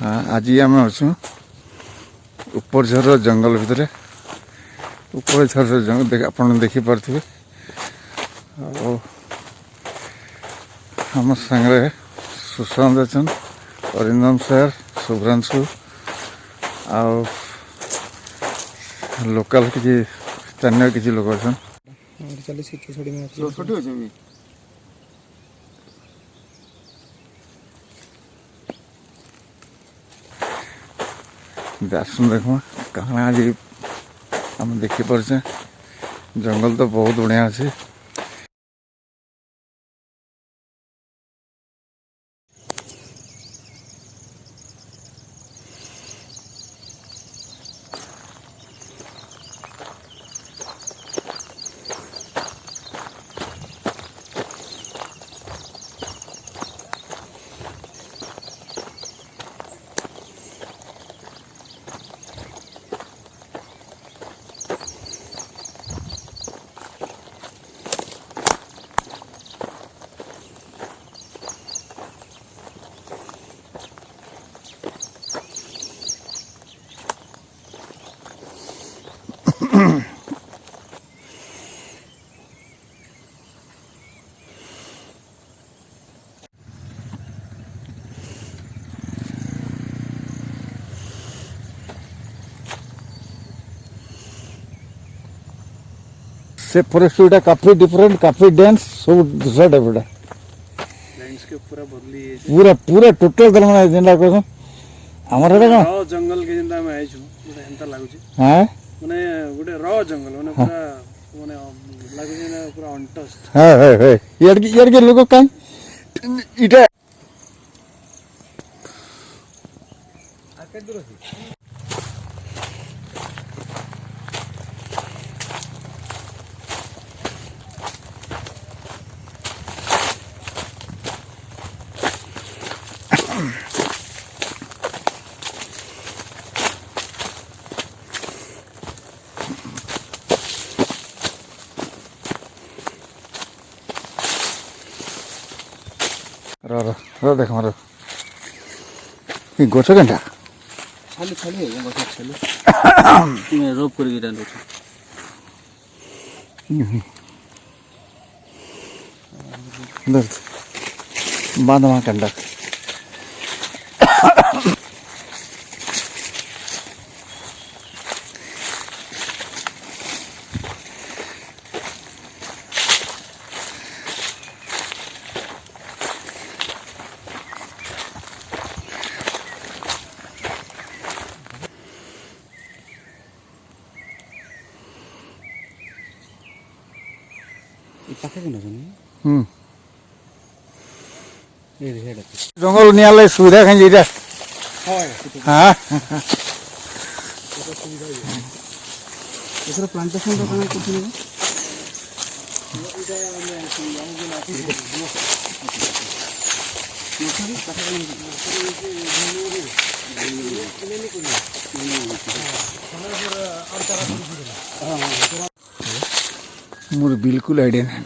हाँ आज आम अच्छु उपरझर जंगल भितर उपरझर जंगल आप देखिपे आम सागर सुशांत अच्छा अरिंदम सर शुभ्रांशु आ लोकल किसी स्थानीय किसी लोक अच्छा आसन देख कहाँ आज आम देखिपे जंगल तो बहुत बढ़िया अच्छे से फॉरेस्ट गुटा काफी डिफरेंट काफी डेंस सब दूसरा टाइप लैंडस्केप पूरा बदली है पूरा पूरा टोटल तरह माने जेंदा को हमर रे रॉ जंगल के जेंदा में आइछु गुटे एंता लागु छी हां माने गुटे रॉ जंगल माने पूरा माने लागु छी ना पूरा अनटस्ट हां हां हां यार के लोग काई इटा आके दूर छी रो देख मारो ये गोछो घंटा खाली खाली है गोछो खाली मैं रोप कर गिरा लो दर्द बांध वहाँ कंडा जंगल नियाले सुविधा कहीं जीरा हाँ इसरा प्लांटेशन तो कहां कुछ नहीं मुझे बिल्कुल आइडिया नहीं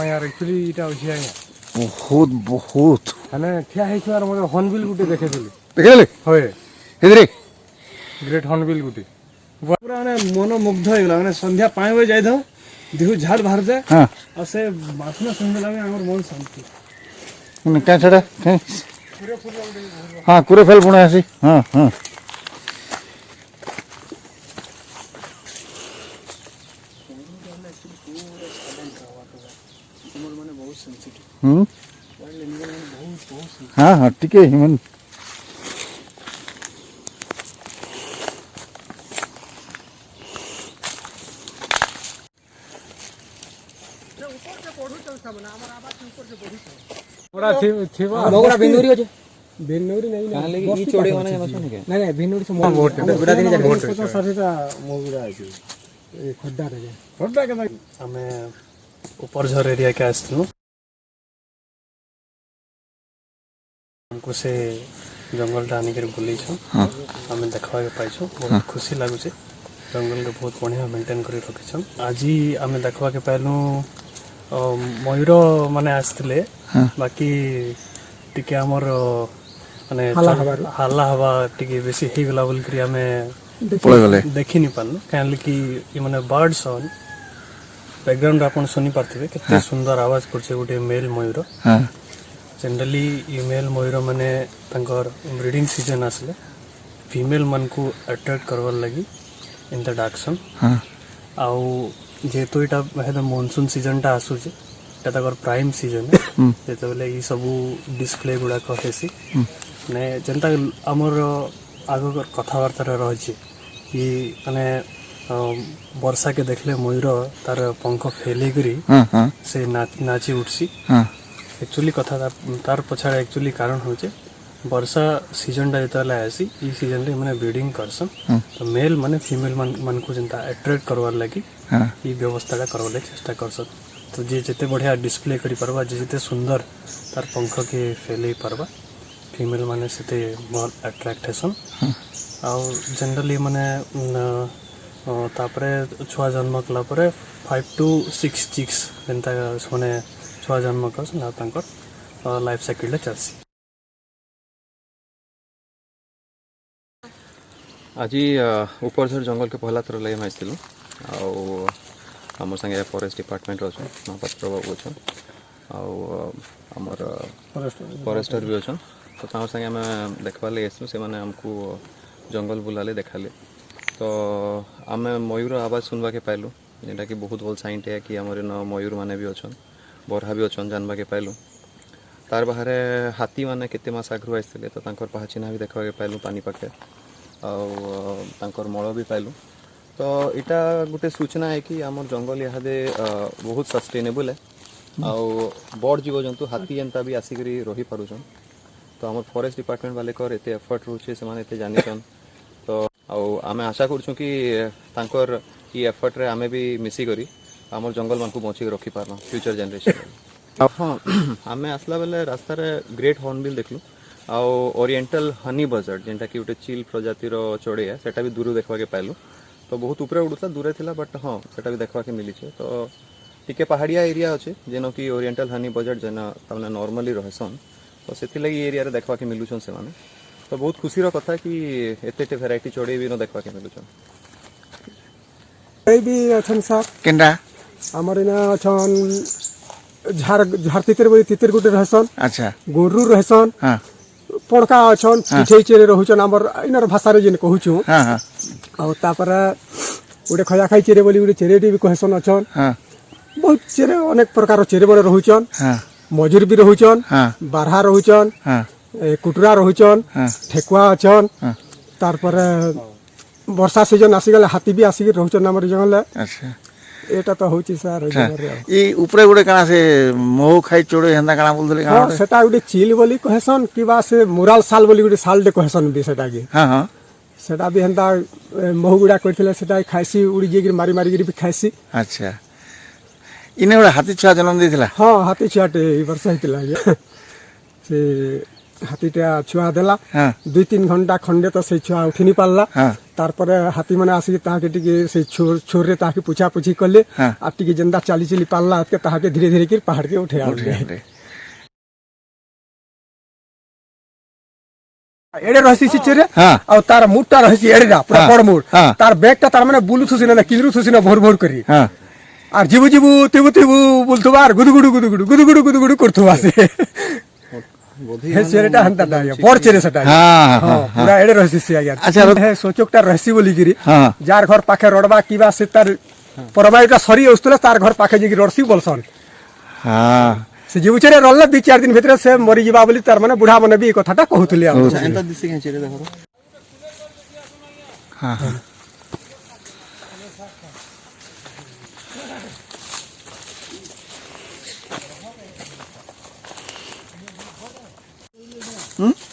यार एक्चुअली इटा होछि आया बहुत बहुत हने ठिया है छार मगर हॉर्नबिल गुटे देखे दिले देखले होय इधरे ग्रेट हॉर्नबिल गुटे पूरा माने मन मुग्ध हो गेला माने संध्या 5 बजे जाय दो देहु झाड़ बाहर जाए हां और से बासना सुन लागे हमर मन शांति ने का छड़ा हां कुरे फेल पुणे आसी हां हां हाँ हाँ ठीक है हिमन बड़ा थेवा बगड़ा बेनूरी हो जे बेनूरी नहीं कहां लगी ई चोड़े माने जमसन के नहीं नहीं बेनूरी से वोट गुड़ा दिन जा वोट 50 टा मोगरा आइछु ए खड्डा के हमें उपरझर एरिया के आस्तु हमको से जंगल टा आनी कर बोली छो हमें देखवा के पाइछो बहुत खुशी लागु छे जंगल के बहुत बढ़िया मेंटेन कर रखिछन। आज आम देखा के पहलू मयूर माने आसते बाकी टिके आमर माने हाला हवा टिके बेसी हो गला बोल करी आमे देखि नहीं पारनु काहे कि ये माने बर्ड सन बैकग्राउंड आपण सुनी पारथिबे केते सुंदर आवाज करछे गोटे मेल मयूर। जनरली ये मेल मयूर माने तंकर ब्रीडिंग सीजन आसले फीमेल मन को अट्रैक्ट करवार लगी इन द डाक्सन आउ जेहेतु इटा हेद मानसून सीजन टा आसुचे एटा तकर प्राइम सीजन है जेते बेले ई सब डिस्प्ले गुडा कहेसी ने जनता हमर आगो कथावार्ता रही कि माने वर्षा के देखले मयूर तार पंख फैले करी से नाची उठसी। एक्चुअली कथा तार पछाड़ एक्चुअली कारण होचे वर्षा सीजन टा जेतला आसी ई सीजन रे माने ब्रीडिंग करसन तो मेल माने फीमेल मन को जनता अट्रैक्ट करवार लगी ई व्यवस्था टा करवाले चेष्टा करसन। तो जे जते बढ़िया डिस्प्ले करी परबा जे जते सुंदर तार पंख के फैले परबा फीमेल माने सेते बहुत अट्रैक्ट हेसन। आ जनरली माने तापरे छुआ जन्म कला परे 5 to 6 चिक्स जेंता माने छुआ जन्म करसन आ तांकर लाइफ साइकिल चलसी। आज उपरझर जंगल के पहला थर लगे आसलु आम संगे फॉरेस्ट डिपार्टमेंट अच्छा महापात्र बाबू अच्छा आमर फॉरेस्टर भी अच्छा तो तार संगे आम देखवा लगे आसलु से माने हमको जंगल बुलाले देखाले तो आम मयूर आवाज सुनवा के पाइलु जेटा कि बहुत भल साइंट है कि आमर मयूर माने भी अच्छा बरहा भी अच्छा जानवा के पाइलु तार बाहर हाथी माने केते मास आगु आसते तो तांकर पहाचिना भी देखवा के पाइलु पानी पाखे आर मल भी पाइलु तो इटा गोटे सूचना है कि आम जंगल इहादे बहुत सस्टेनेबल है आउ बड़ जीव जंतु हाथी एंता भी आसिक रही पारुछन तो आम फॉरेस्ट डिपार्टमेंट वाले कर एते एफर्ट रोचे से माने एते जानिछन तो आमे आशा करछु कि तांकर ई एफर्ट रे आमे भी मिसी करी आम जंगल मान को बची रखी पारना फ्यूचर जनरेशन। हाँ आमे आसला बेले रास्ता रे ग्रेट हॉर्नबिल देखलु आउ ओरिएंटल हनी बजर्ड जेनटा कि गोटे चिल प्रजातिर चढ़े है सेटा भी दूर देखा के पाइलु तो बहुत ऊपर उड़ूला दूरे थिला बट हाँ सेटा भी देखा के मिली तो टिके पहाड़िया एरिया अच्छे जेन कि ओरिएंटल हनी बजर्ड जेना तमने नॉर्मली रहसन तो से लगी एरिया रे देखा के मिलुछन से माने तो बहुत खुशी रो कथा कि एते वैरायटी चढ़े भी न देखा के मिलुछन। ए भी अछन सर केंडा हमर इना अछन झार तितर बोली तितर गुटे रहसन अच्छा गोरु रहसन हां पड़का अछन पिठे चेरे रहउछन हमर इनर भाषा रे जेन कहूछु हां हां और तापर उडे खया खाई चेरे बोली उडे चेरेटी भी कहसन अछन हां बहुत चेरे अनेक प्रकार चेरे बने रहउछन हां मजूर भी रहउछन हां बारहा रहउछन हां कुटुरा रहउछन ठेकुआ अछन तापर वर्षा सीजन आसी गले हाथी भी आसी रहउछन हमर जंगल। अच्छा एटा तो होची सर ई ऊपरे गुडे काना से मोह खाई चोड़े हंदा काना बोलदले हां सेटा उडे चिल बोली कहसन कि बा से मुराल साल बोली उडे साल दे कहसन भी सेटा के हां हां सेटा भी हंदा मोह गुडा करथिले सेटा खाइसी उडी जेगिर मारी मारी गिर भी खाइसी। अच्छा इने उडे हाथी छुआ जन्म देथिला हां हाथी छुआटे ई वर्ष हितला से हाथीटा छुआ देला 2-3 घंटा खंडे तो से छुआ उठिनी पालला तारपर हाथी माने आसी ताके टिके से छोर रे ताके पूछा पूछी करले आ टिके जंदा चाली चली पालला के ताके धीरे धीरे के पहाड़ के उठे एडे रहसी चिचरे और तार मुट्टा रहसी एडेरा पूरा बड़ मुट तार बैगटा तार माने बुलु थुसिना ना किलरु थुसिना भोर भोर करी आर जीबु जीबु तिबु तिबु बुलथुबार गुदुगुडु गुदुगुडु गुदुगुडु गुदुगुडु करथुबा से हे चेरेटा हंता दाया बड़ चेरे सटा हां पूरा एडे रहसी से आया। अच्छा हे सोचोकटा रहसी बोली गिरी जार घर पाखे रोडबा कीबा से तार परमाइटा सरी उस्तले तार घर पाखे जेगी रोडसी बोलसन हां से जीबु चेरे रोलले 2-4 दिन भीतर से मरी जीबा बोली तार माने बुढ़ा माने भी कथाटा कहउतले एंता दिसी के चेरे देखो हां हां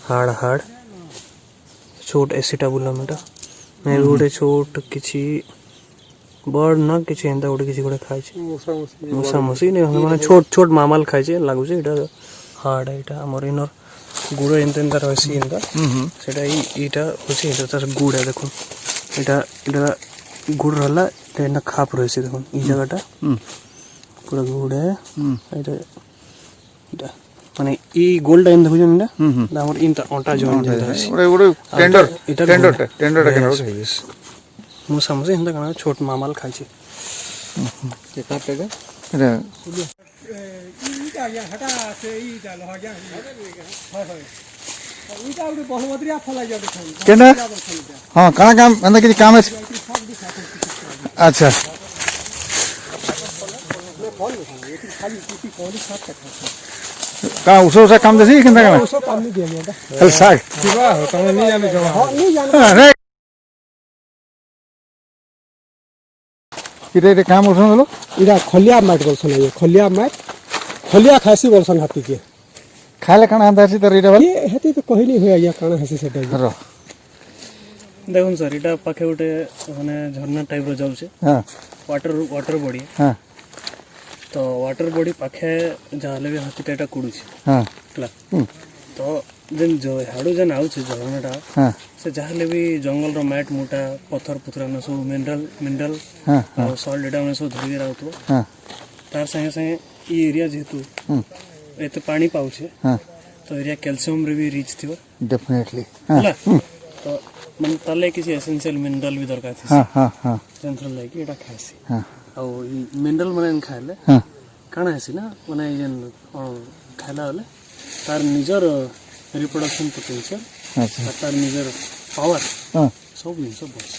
हाड़ हाड़ छोट एसीटा बुला मेटा मैं गोटे छोट किछि बड़ न किछि एंता गोटे किछि गोटे खाइ छै मुसा मुसी ने माने छोट छोट मामाल खाइ छै लागु छै एटा हाड़ एटा हमर इनर गुड़ एंता एंता रहसी एंता सेटा इटा होछि एटा तार गुड़ है देखो एटा गुड़ रहला एटा खाप रहसी देखो ई जगहटा पूरा गुड़ है एटा एटा माने ई गोल्ड इन देखो जंदा हमर इनटा ओटा जॉइन जंदा ଗୋଟେ ଟେଣ୍ଡରଟା କେନା मु समझे हिंदा कना छोट मामाल खाइ छी कितना पेगा ଏଟା ଇଟା ଆଜ୍ଞା ହଟା ସେ ଇଟା ଲହା ଆଜ୍ଞା ହଁ ହଁ ଇଟା ଗୋଟେ ବଳବଦ୍ରିଆ ଫଲା ଯାଉ ଦେଖାଉ କେନା ହଁ କାଣା କାମ ମାନେ କିଛି କାମ ଅଛି ଆଚ୍ଛା କାଣା ଉଷ ଉଷା କାମ ଦେସି କେନ୍ତା କାଣା ଓସ କାମ ନି ଦିଆ ନିଟା ଖାଲି ଶାଗ ଯିବା ତମେ ନି ଜାଣି ଜମା ହଁ ନି ଜାନ ରେ କିରେ କାମ ଉଷା ହলো ଇଟା ଖଲିଆ ମାଟ ବୋଲସନ୍ ଇଏ ଖଲିଆ ଖାସି ବୋଲସନ୍ ହାତୀ के ଖାଇଲେ କାଣା ହେନ୍ତା ଅଛି ତାର ଏଇଟା ये हेती तो कहली हुए आया काना हसी सेटा ର देखो सर इटा पाखे गोटे माने झरना टाइप रो जाउछे ହଁ वाटर बॉडी ହଁ तो वाटर बॉडी पाखे जाले भी हाथीटा एटा कुडुछे ହଁ हला तो जेन जो हाडू जेन आउछे झरनाटा ହଁ से जाहले भी जंगल रो मैट मोटा पत्थर पुथरा न सब मिनरल ହଁ और सॉल्ट डेटा में सब धुई राउतो ହଁ तार संगे संगे ई एरिया जेतु एते पानी पाउछे ହଁ तो एरिया कैल्शियम रे भी रिच थिबो डेफिनेटली हला तो मन तले किसी एसेंशियल मिनरल भी दरकार थी ହଁ ହଁ ହଁ सेंट्रल लाइक एटा खासी ହଁ और मिनरल माने खाइले ହଁ काना हेसी ना माने जेन खाइला वाले तार निजर रिप्रोडक्शन पोटेंशियल ଆଚ୍ଛା तार निजर पावर ହଁ सब जिन सब बस